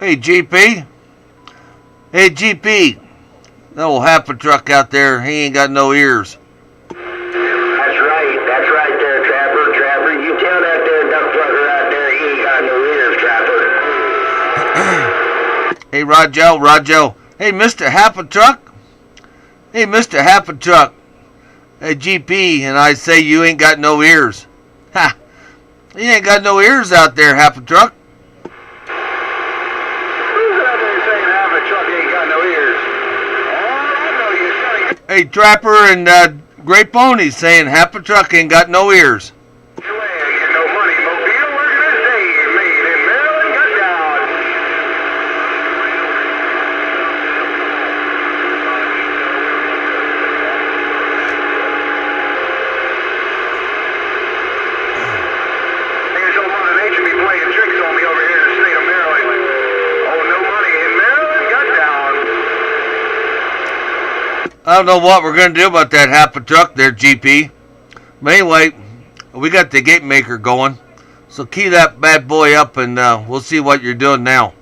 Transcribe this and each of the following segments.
Hey, GP. Hey, GP. That old Happa truck out there, he ain't got no ears. That's right there, Trapper. Trapper, you tell that there duck plucker out there he ain't got no ears, Trapper. Hey, Rojo. Hey, Mr. Happa truck. Hey, Mr. Happa truck. Hey, GP, and I say you ain't got no ears. Ha! You ain't got no ears out there, Happa truck. Hey, Trapper and Great Pony saying Happa truck ain't got no ears. I don't know what we're going to do about that Happa truck there, GP. But anyway, we got the gate maker going. So key that bad boy up and we'll see what you're doing now.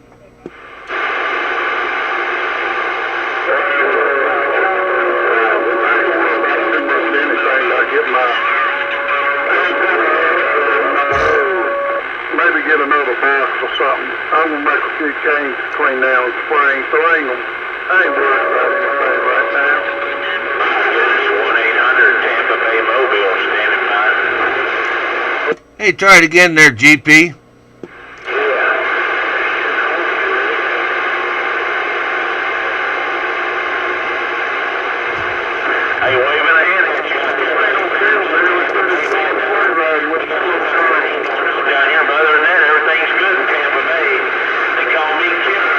Maybe get another box or something. I'm going to make a few changes between now and spring, so I ain't worried about anything right now. 1-800 Tampa Bay Mobile standing by. Hey, try it again there, GP. Hey, waving a hand at you. Down here, but other than that, everything's good in Tampa Bay. They call me Killer.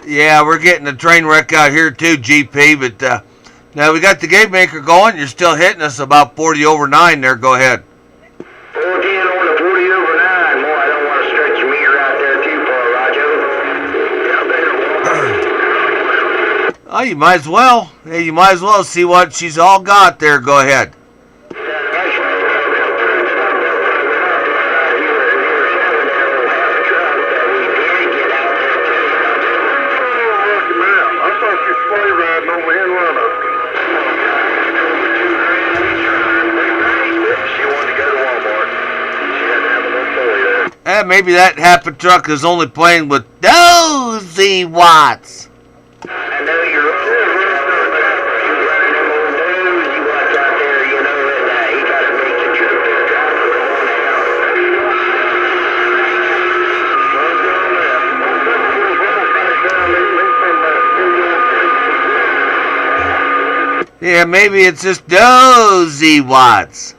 Yeah, we're getting a train wreck out here too, GP, but now we got the gate maker going. You're still hitting us about 40 over 9 there. Go ahead. 14 on the 40 over 9. Boy, I don't want to stretch your meter out there too far, Roger. Oh, you might as well. Hey, you might as well see what she's all got there. Go ahead. Maybe that Happa truck is only playing with dozy watts. I know you're running them old dozy watts out there, you know, and he got to make the trip to the driver on out. Yeah, maybe it's just dozy watts.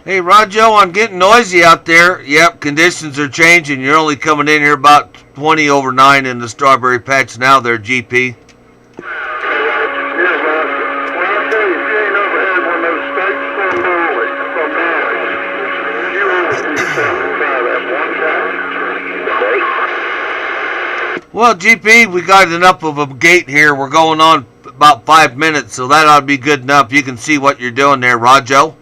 Hey, Rojo, I'm getting noisy out there. Yep, conditions are changing. You're only coming in here about 20 over 9 in the strawberry patch now there, GP. Well, GP, we got enough of a gate here. We're going on about 5 minutes, so that ought to be good enough. You can see what you're doing there, Rojo.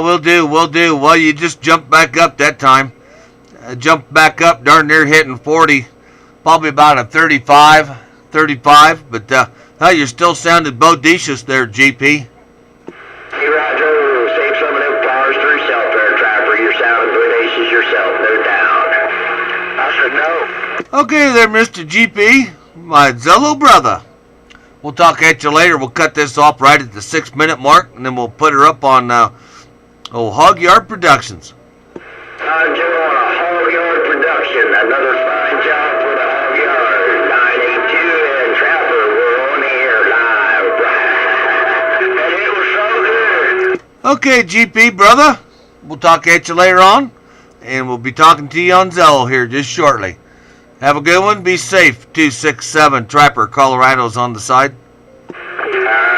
We'll do. Well, you just jumped back up that time. Jumped back up, darn near hitting 40. Probably about a 35. But, you're still sounding bodacious there, GP. Hey, Roger, save some of them cars to yourself there, Trapper. You're sounding No. Okay there, Mr. GP, my Zello brother. We'll talk at you later. We'll cut this off right at the 6-minute mark, and then we'll put her up on old Hog Yard Productions. I'm doing a Hog Yard production. Another fine job for the Hog Yard. 982 and Trapper. We're on the air live. And it was so good. Okay, GP brother. We'll talk at you later on, and we'll be talking to you on Zello here just shortly. Have a good one. Be safe. 267 Trapper, Colorado's on the side. All right.